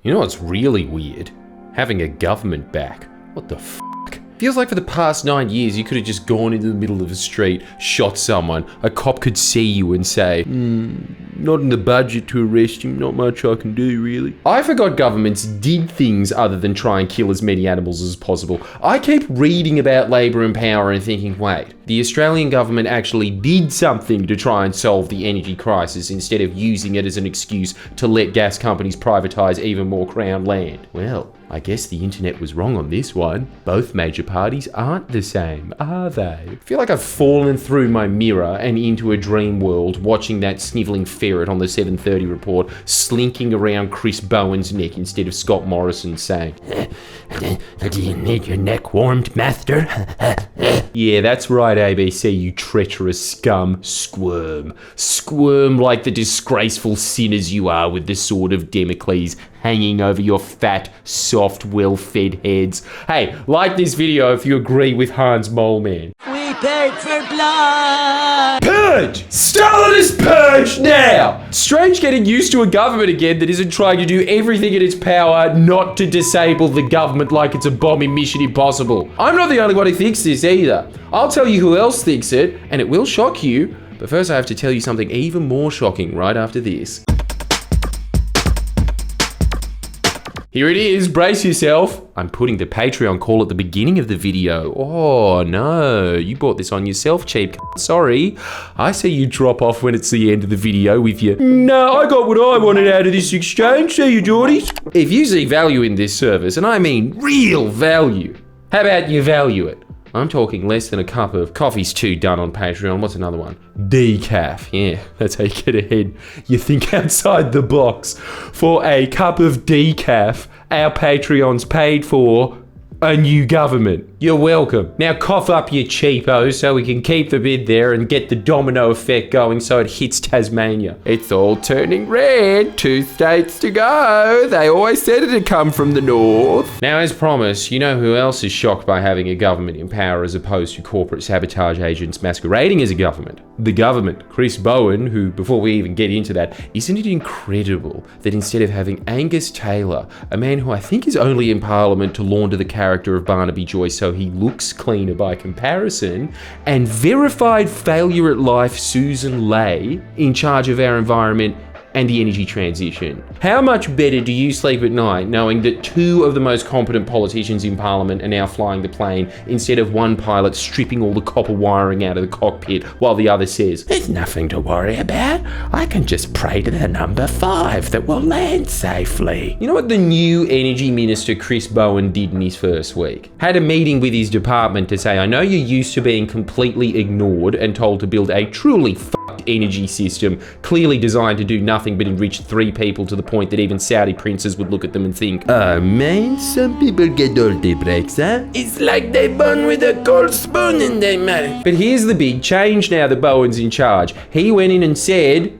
You know what's really weird? Having a government back. What the f***? Feels like for the past 9 years, you could have just gone into the middle of the street, shot someone, a cop could see you and say, not in the budget to arrest him, not much I can do, really. I forgot governments did things other than try and kill as many animals as possible. I keep reading about Labour and power and thinking, wait, the Australian government actually did something to try and solve the energy crisis instead of using it as an excuse to let gas companies privatise even more Crown land. Well, I guess the internet was wrong on this one. Both major parties aren't the same, are they? I feel like I've fallen through my mirror and into a dream world watching that snivelling ferret on the 7:30 report slinking around Chris Bowen's neck instead of Scott Morrison saying, "Do you need your neck warmed, master?" Yeah, that's right, ABC, you treacherous scum. Squirm. Squirm like the disgraceful sinners you are with the sword of Damocles hanging over your fat, soft, well-fed heads. Hey, like this video if you agree with Hans Moleman. We paid for blood! Purge! Stalinist purge now! Strange getting used to a government again that isn't trying to do everything in its power not to disable the government like it's a bomb in Mission Impossible. I'm not the only one who thinks this either. I'll tell you who else thinks it, and it will shock you. But first I have to tell you something even more shocking right after this. Here it is, brace yourself. I'm putting the Patreon call at the beginning of the video. Oh no, you bought this on yourself, cheap. Sorry. I see you drop off when it's the end of the video with your, "No, I got what I wanted out of this exchange, see you Geordies." If you see value in this service, and I mean real value, how about you value it? I'm talking less than a cup of coffee's too done on Patreon. What's another one? Decaf. Yeah, that's how you get ahead. You think outside the box. For a cup of decaf, our Patreon's paid for a new government. You're welcome. Now cough up your cheapos so we can keep the bid there and get the domino effect going so it hits Tasmania. It's all turning red. 2 states to go. They always said it'd come from the north. Now, as promised, you know who else is shocked by having a government in power as opposed to corporate sabotage agents masquerading as a government? The government. Chris Bowen, who, before we even get into that, isn't it incredible that instead of having Angus Taylor, a man who I think is only in Parliament to launder the character of Barnaby Joyce so he looks cleaner by comparison, and verified failure at life Susan Ley in charge of our environment and the energy transition. How much better do you sleep at night knowing that 2 of the most competent politicians in Parliament are now flying the plane instead of one pilot stripping all the copper wiring out of the cockpit while the other says, "There's nothing to worry about. I can just pray to the number 5 that will land safely." You know what the new energy minister Chris Bowen did in his first week? Had a meeting with his department to say, "I know you're used to being completely ignored and told to build a truly energy system clearly designed to do nothing but enrich 3 people to the point that even Saudi princes would look at them and think, "Oh man, some people get dirty breaks, huh? It's like they born with a cold spoon in their mouth." But here's the big change now that Bowen's in charge. He went in and said,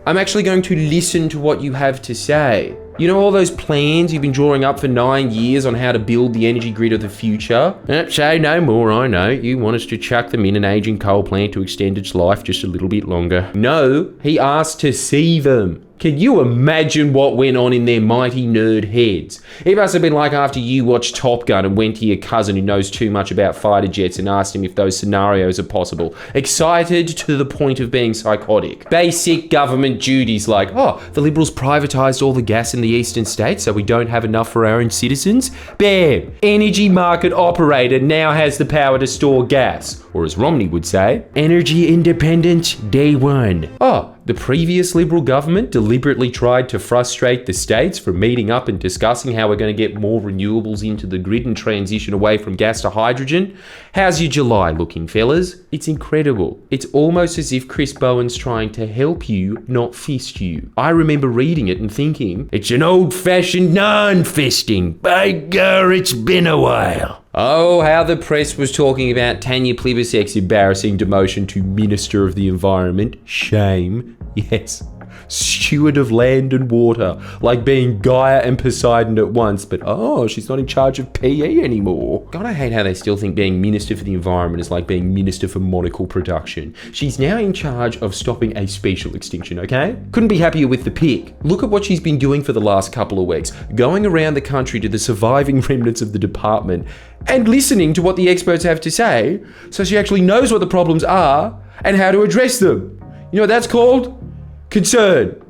"I'm actually going to listen to what you have to say." You know all those plans you've been drawing up for 9 years on how to build the energy grid of the future? Say no more, I know. You want us to chuck them in an aging coal plant to extend its life just a little bit longer. No, he asked to see them. Can you imagine what went on in their mighty nerd heads? It must have been like after you watched Top Gun and went to your cousin who knows too much about fighter jets and asked him if those scenarios are possible. Excited to the point of being psychotic. Basic government duties like, oh, the Liberals privatised all the gas in the eastern states so we don't have enough for our own citizens. Bam! Energy market operator now has the power to store gas. Or as Romney would say, energy independence day 1. Oh, the previous Liberal government deliberately tried to frustrate the states from meeting up and discussing how we're going to get more renewables into the grid and transition away from gas to hydrogen. How's your July looking, fellas? It's incredible. It's almost as if Chris Bowen's trying to help you, not fist you. I remember reading it and thinking, it's an old-fashioned non-fisting. By gar, it's been a while. Oh, how the press was talking about Tanya Plibersek's embarrassing demotion to Minister of the Environment. Shame. Yes, Steward of land and water, like being Gaia and Poseidon at once, but she's not in charge of PE anymore. God, I hate how they still think being Minister for the Environment is like being Minister for Monocle Production. She's now in charge of stopping a special extinction, okay? Couldn't be happier with the pick. Look at what she's been doing for the last couple of weeks, going around the country to the surviving remnants of the department and listening to what the experts have to say, so she actually knows what the problems are and how to address them. You know what that's called? Concern.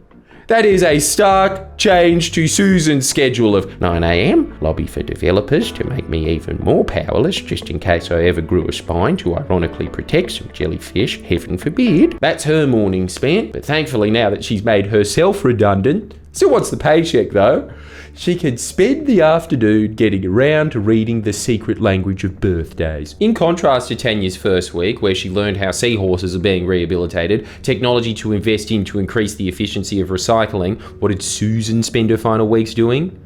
That is a stark change to Susan's schedule of 9 a.m, lobby for developers to make me even more powerless just in case I ever grew a spine to ironically protect some jellyfish, heaven forbid. That's her morning spent, but thankfully now that she's made herself redundant, still wants the paycheck though, she can spend the afternoon getting around to reading the secret language of birthdays. In contrast to Tanya's first week, where she learned how seahorses are being rehabilitated, technology to invest in to increase the efficiency of recycling, what did Susan spend her final weeks doing?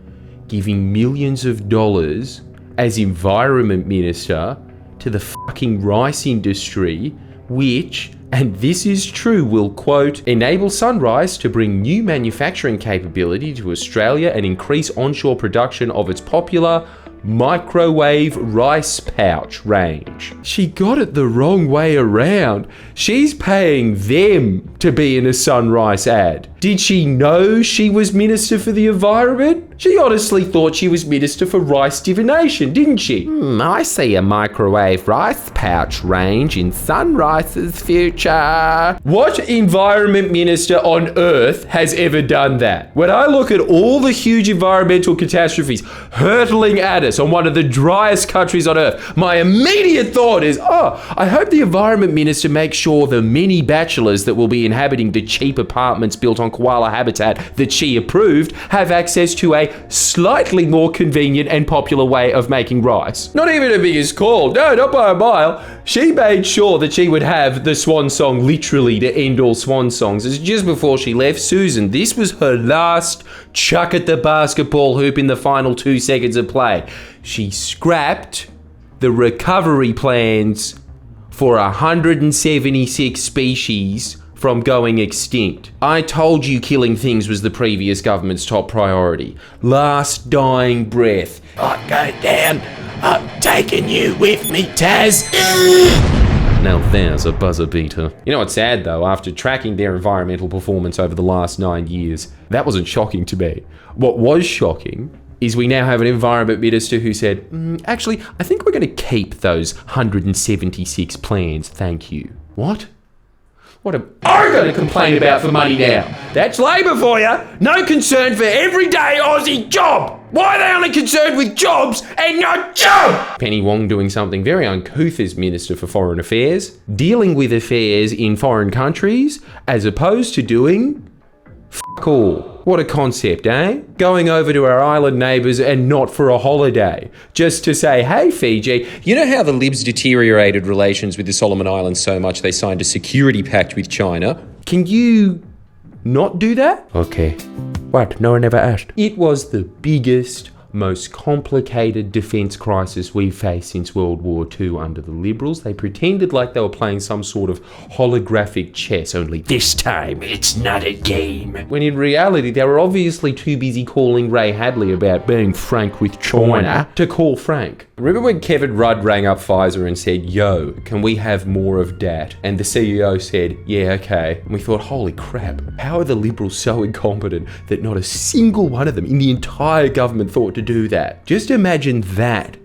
Giving millions of dollars as Environment Minister to the fucking rice industry, which, and this is true, will, quote, enable Sunrise to bring new manufacturing capability to Australia and increase onshore production of its popular microwave rice pouch range. She got it the wrong way around. She's paying them to be in a Sunrise ad. Did she know she was Minister for the Environment? She honestly thought she was Minister for Rice Divination, didn't she? I see a microwave rice pouch range in Sunrise's future. What Environment Minister on earth has ever done that? When I look at all the huge environmental catastrophes hurtling at us on one of the driest countries on earth, my immediate thought is, I hope the Environment Minister makes sure the many bachelors that will be inhabiting the cheap apartments built on koala habitat that she approved have access to a slightly more convenient and popular way of making rice. Not even her biggest call, no, not by a mile. She made sure that she would have the swan song literally to end all swan songs. It's just before she left, Susan, this was her last chuck at the basketball hoop in the final 2 seconds of play. She scrapped the recovery plans for 176 species from going extinct. I told you killing things was the previous government's top priority. Last dying breath. I go down. I'm taking you with me, Taz. Now there's a buzzer beater. You know what's sad though? After tracking their environmental performance over the last 9 years, that wasn't shocking to me. What was shocking is we now have an environment minister who said, actually, I think we're going to keep those 176 plans, thank you. What? What am I going to complain about for money now? That's Labor for you. No concern for everyday Aussie job. Why are they only concerned with jobs and not job? Penny Wong doing something very uncouth as Minister for Foreign Affairs, dealing with affairs in foreign countries, as opposed to doing fuck all. What a concept, eh? Going over to our island neighbours and not for a holiday. Just to say, hey Fiji, you know how the Libs deteriorated relations with the Solomon Islands so much they signed a security pact with China? Can you not do that? Okay. What? No one ever asked. It was the biggest, most complicated defence crisis we've faced since World War II under the Liberals. They pretended like they were playing some sort of holographic chess, only this time it's not a game. When in reality, they were obviously too busy calling Ray Hadley about being frank with China to call Frank. Remember when Kevin Rudd rang up Pfizer and said, yo, can we have more of dat? And the CEO said, yeah, okay. And we thought, holy crap, how are the Liberals so incompetent that not a single one of them in the entire government thought to do that? Just imagine that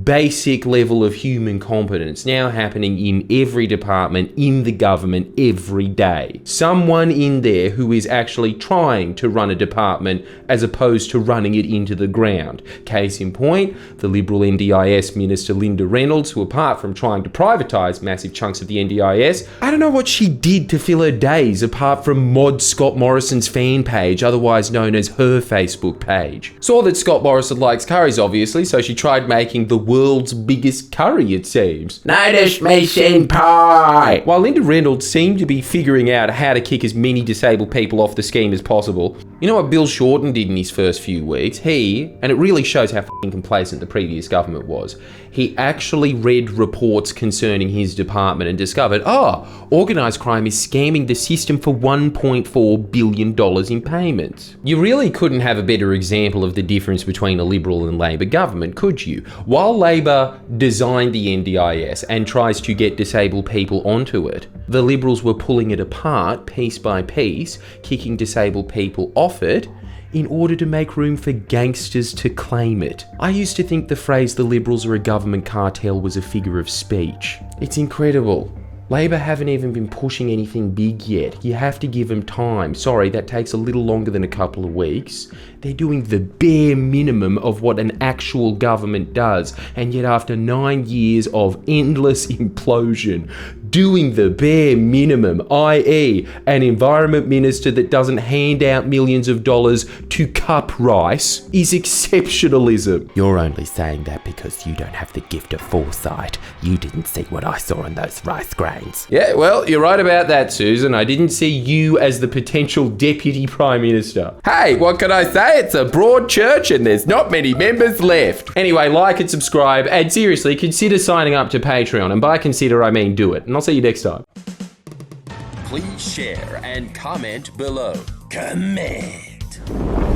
basic level of human competence now happening in every department in the government every day. Someone in there who is actually trying to run a department as opposed to running it into the ground. Case in point, the Liberal NDIS Minister Linda Reynolds, who apart from trying to privatise massive chunks of the NDIS, I don't know what she did to fill her days apart from mod Scott Morrison's fan page, otherwise known as her Facebook page. Saw that Scott Morrison likes curries obviously, so she tried making the the world's biggest curry, it seems. Notice me, senpai. While Linda Reynolds seemed to be figuring out how to kick as many disabled people off the scheme as possible, you know what Bill Shorten did in his first few weeks? And it really shows how f***ing complacent the previous government was, he actually read reports concerning his department and discovered, organised crime is scamming the system for $1.4 billion in payments. You really couldn't have a better example of the difference between a Liberal and Labor government, could you? While Labor designed the NDIS and tries to get disabled people onto it, the Liberals were pulling it apart piece by piece, kicking disabled people off it, in order to make room for gangsters to claim it. I used to think the phrase "the Liberals are a government cartel" was a figure of speech. It's incredible. Labor haven't even been pushing anything big yet. You have to give them time. Sorry, that takes a little longer than a couple of weeks. They're doing the bare minimum of what an actual government does. And yet after 9 years of endless implosion, doing the bare minimum, i.e. an environment minister that doesn't hand out millions of dollars to cup rice, is exceptionalism. You're only saying that because you don't have the gift of foresight. You didn't see what I saw in those rice grains. Yeah, well, you're right about that, Susan. I didn't see you as the potential Deputy Prime Minister. Hey, what can I say? It's a broad church and there's not many members left. Anyway, like and subscribe, and seriously, consider signing up to Patreon. And by consider, I mean do it. And I'll see you next time. Please share and comment below. Comment.